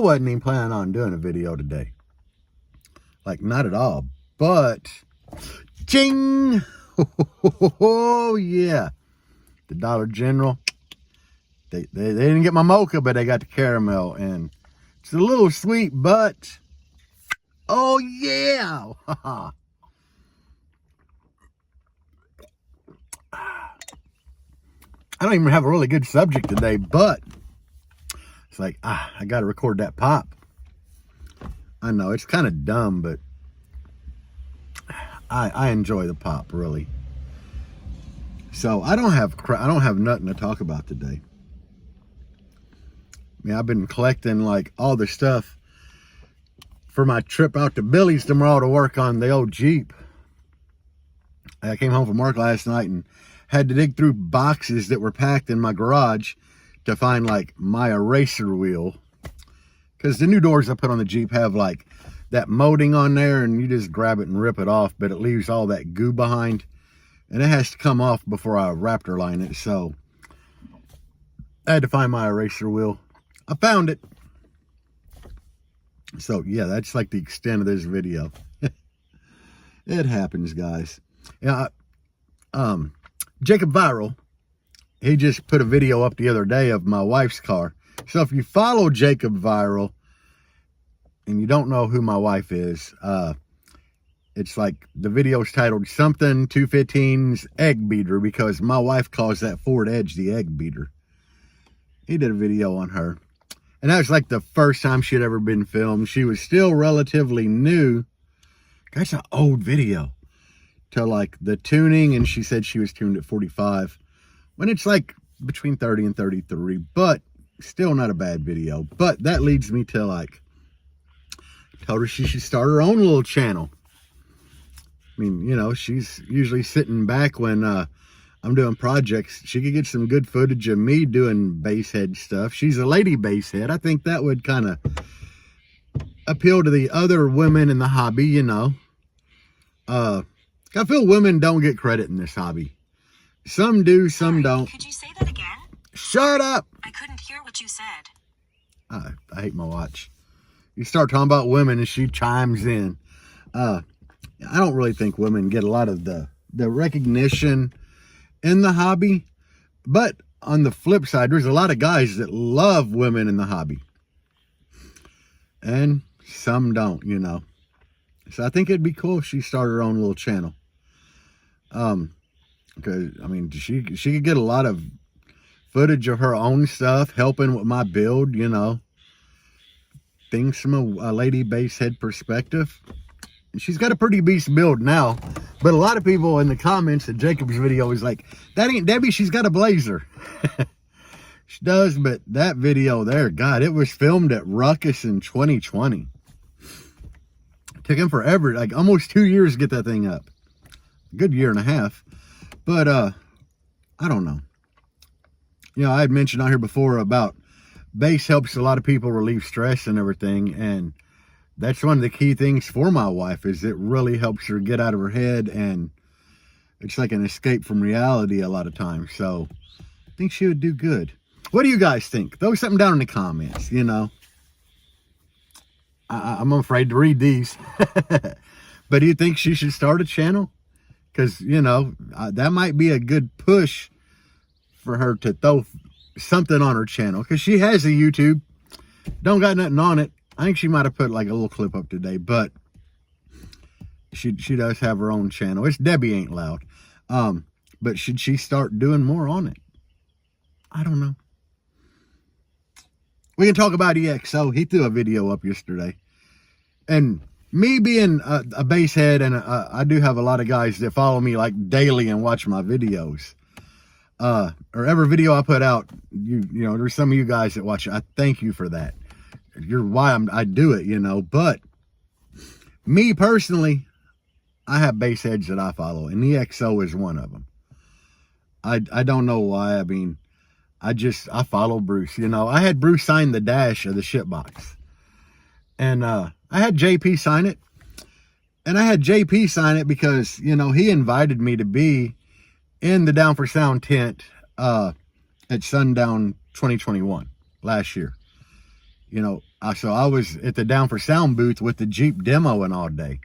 wasn't even planning on doing a video today. Like, not at all. But, ching! Oh, yeah. The Dollar General. They didn't get my mocha, but they got the caramel. And it's a little sweet, but, oh, yeah! I don't even have a really good subject today, but it's like, I got to record that pop. I know, it's kind of dumb, but I enjoy the pop, really. So I don't have nothing to talk about today. I mean, I've been collecting like all the stuff for my trip out to Billy's tomorrow to work on the old Jeep. I came home from work last night and had to dig through boxes that were packed in my garage to find like my eraser wheel. Because the new doors I put on the Jeep have like that molding on there, and you just grab it and rip it off, but it leaves all that goo behind. And it has to come off before I Raptor line it. So I had to find my eraser wheel. I found it. So yeah, that's like the extent of this video. It happens, guys. Yeah, Jacob Viral, he just put a video up the other day of my wife's car. So if you follow Jacob Viral and you don't know who my wife is, it's like the video is titled something 215's egg beater, because my wife calls that Ford Edge the egg beater. He did a video on her, and that was like the first time she had ever been filmed. She was still relatively new. That's an old video. To like the tuning, and she said she was tuned at 45 when it's like between 30 and 33, but still not a bad video. But that leads me to like, told her she should start her own little channel. I mean, you know, she's usually sitting back when I'm doing projects. She could get some good footage of me doing Basshead stuff. She's a lady Basshead. I think that would kind of appeal to the other women in the hobby, you know. I feel women don't get credit in this hobby. Some do, some don't. Could you say that again? Shut up! I couldn't hear what you said. I hate my watch. You start talking about women and she chimes in. I don't really think women get a lot of the recognition in the hobby. But on the flip side, there's a lot of guys that love women in the hobby. And some don't, you know. So I think it'd be cool if she started her own little channel. Because I mean, she could get a lot of footage of her own stuff, helping with my build, you know, things from a lady Basshead perspective. And she's got a pretty beast build now, but a lot of people in the comments of Jacob's video is like, that ain't Debbie, she's got a blazer. She does, but that video there, God, it was filmed at Ruckus in 2020. It took him forever, like almost 2 years to get that thing up. A good year and a half. But I don't know. You know, I had mentioned on here before about bass helps a lot of people relieve stress and everything, and that's one of the key things for my wife, is it really helps her get out of her head, and it's like an escape from reality a lot of times. So I think she would do good. What do you guys think? Throw something down in the comments, you know. I'm afraid to read these. But do you think she should start a channel? Because, you know, that might be a good push for her to throw something on her channel. Because she has a YouTube. Don't got nothing on it. I think she might have put like a little clip up today. But she does have her own channel. It's Debbie Aintloud. But should she start doing more on it? I don't know. We can talk about EXO. He threw a video up yesterday. And me being a basshead, and I do have a lot of guys that follow me like daily and watch my videos. Or every video I put out, you know, there's some of you guys that watch it. I thank you for that. You're why I do it, you know. But me personally, I have bassheads that I follow, and EXO is one of them. I don't know why. I mean, I follow Bruce, you know. I had Bruce sign the dash of the shipbox. And I had JP sign it. And I had JP sign it because, you know, he invited me to be in the Down for Sound tent at Sundown 2021 last year. You know, So I was at the Down for Sound booth with the Jeep demoing all day.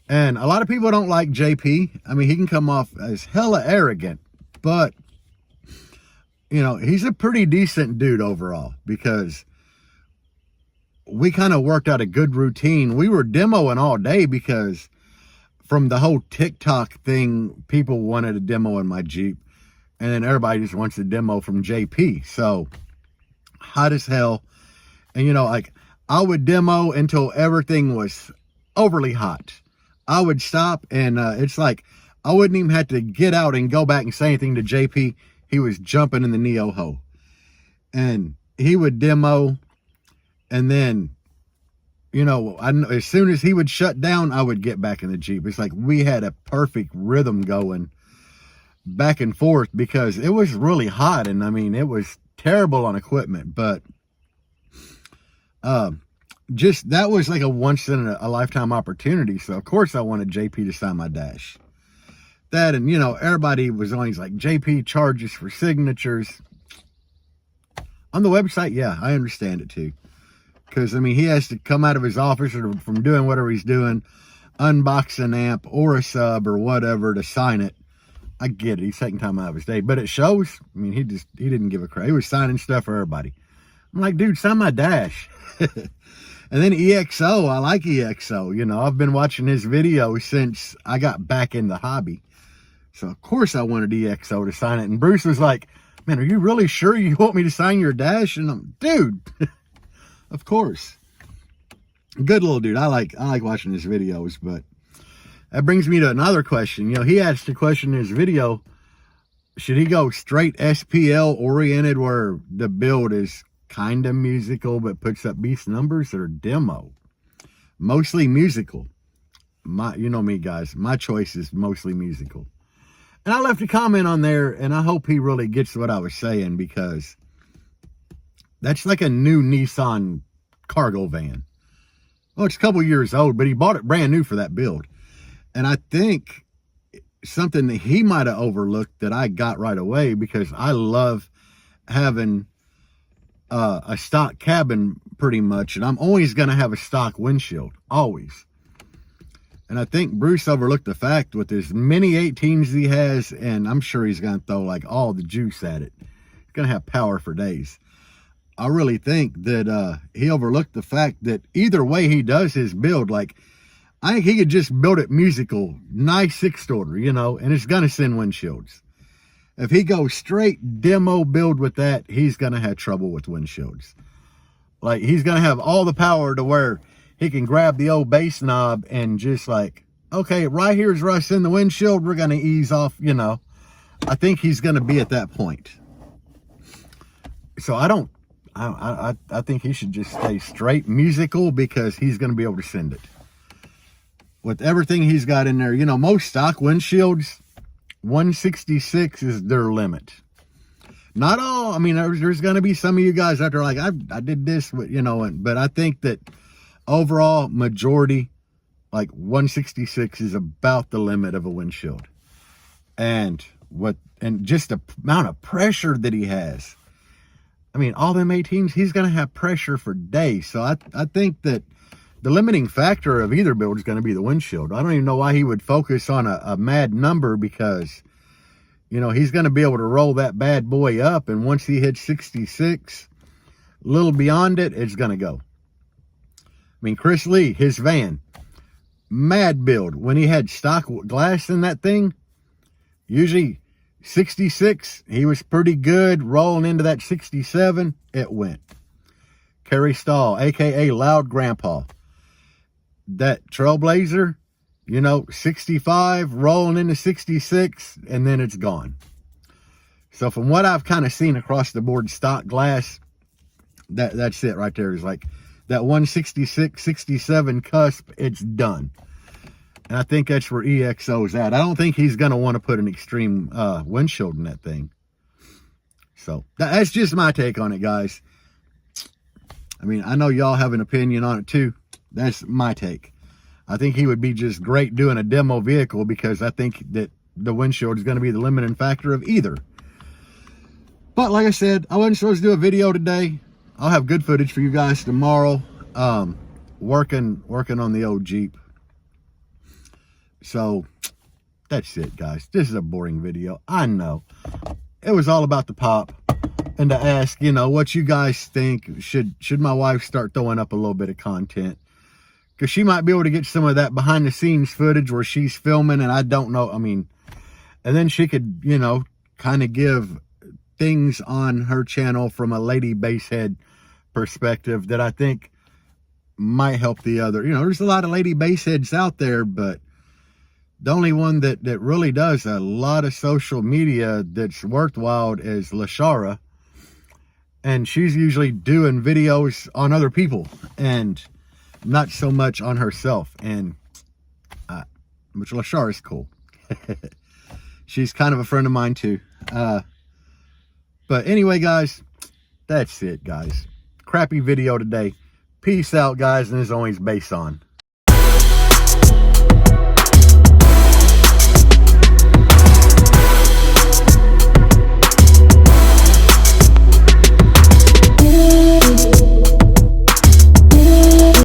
And a lot of people don't like JP. I mean, he can come off as hella arrogant, but, you know, he's a pretty decent dude overall, because we kind of worked out a good routine. We were demoing all day because from the whole TikTok thing, people wanted a demo in my Jeep. And then everybody just wants a demo from JP. So hot as hell. And, you know, like, I would demo until everything was overly hot. I would stop, and it's like I wouldn't even have to get out and go back and say anything to JP. He was jumping in the Neo Ho. And he would demo, and then, you know, as soon as he would shut down, I would get back in the Jeep. It's like we had a perfect rhythm going back and forth, because it was really hot. And I mean, it was terrible on equipment, but just, that was like a once in a lifetime opportunity. So of course I wanted JP to sign my dash. That, and, you know, everybody was always like, JP charges for signatures on the website. Yeah, I understand it too. Because, I mean, he has to come out of his office or from doing whatever he's doing, unbox an amp or a sub or whatever to sign it. I get it. He's taking time out of his day. But it shows. I mean, he didn't give a crap. He was signing stuff for everybody. I'm like, dude, sign my dash. And then EXO. I like EXO. You know, I've been watching his videos since I got back in the hobby. So, of course, I wanted EXO to sign it. And Bruce was like, man, are you really sure you want me to sign your dash? And I'm, dude, of course. Good little dude. I like watching his videos. But that brings me to another question. You know, he asked a question in his video. Should he go straight SPL oriented, where the build is kind of musical but puts up beast numbers, or demo? Mostly musical. You know me, guys. My choice is mostly musical. And I left a comment on there, and I hope he really gets what I was saying, because that's like a new Nissan cargo van. Well, it's a couple years old, but he bought it brand new for that build. And I think something that he might have overlooked that I got right away, because I love having a stock cabin pretty much, and I'm always going to have a stock windshield, always. And I think Bruce overlooked the fact, with his mini 18s he has, and I'm sure he's going to throw like all the juice at it. He's going to have power for days. I really think that he overlooked the fact that either way he does his build, like, I think he could just build it musical, nice 6-cylinder, you know, and it's going to send windshields. If he goes straight demo build with that, he's going to have trouble with windshields. Like, he's going to have all the power to where he can grab the old bass knob and just like, okay, right here's where I send the windshield. We're going to ease off, you know. I think he's going to be at that point. So I think he should just stay straight musical, because he's going to be able to send it. With everything he's got in there, you know, most stock windshields, 166 is their limit. Not all. I mean, there's going to be some of you guys out there like, I did this, you know, but I think that overall majority, like 166 is about the limit of a windshield. And just the amount of pressure that he has. I mean, all them 18s, he's going to have pressure for days. So I think that the limiting factor of either build is going to be the windshield. I don't even know why he would focus on a mad number, because, you know, he's going to be able to roll that bad boy up. And once he hits 66, a little beyond it, it's going to go. I mean, Chris Lee, his van, mad build. When he had stock glass in that thing, usually 66, he was pretty good. Rolling into that 67, it went. Kerry Stahl, a.k.a. Loud Grandpa. That Trailblazer, you know, 65, rolling into 66, and then it's gone. So from what I've kind of seen across the board, stock glass, that's it right there. Is like that 166, 67 cusp, it's done. And I think that's where EXO's at. I don't think he's going to want to put an extreme windshield in that thing. So that's just my take on it, guys. I mean, I know y'all have an opinion on it too. That's my take. I think he would be just great doing a demo vehicle, because I think that the windshield is going to be the limiting factor of either. But like I said, I wasn't supposed to do a video today. I'll have good footage for you guys tomorrow. Working on the old Jeep. So that's it, guys. This is a boring video. I know. It was all about the pop and to ask, you know, what you guys think. Should my wife start throwing up a little bit of content? Because she might be able to get some of that behind the scenes footage where she's filming and I don't know. I mean, and then she could, you know, kind of give things on her channel from a lady basshead perspective that I think might help the other. You know, there's a lot of lady bassheads out there, but the only one that really does a lot of social media that's worthwhile is Lashara. And she's usually doing videos on other people and not so much on herself. And which Lashara is cool. She's kind of a friend of mine too. But anyway, guys, that's it, guys. Crappy video today. Peace out, guys, and as always, bass on.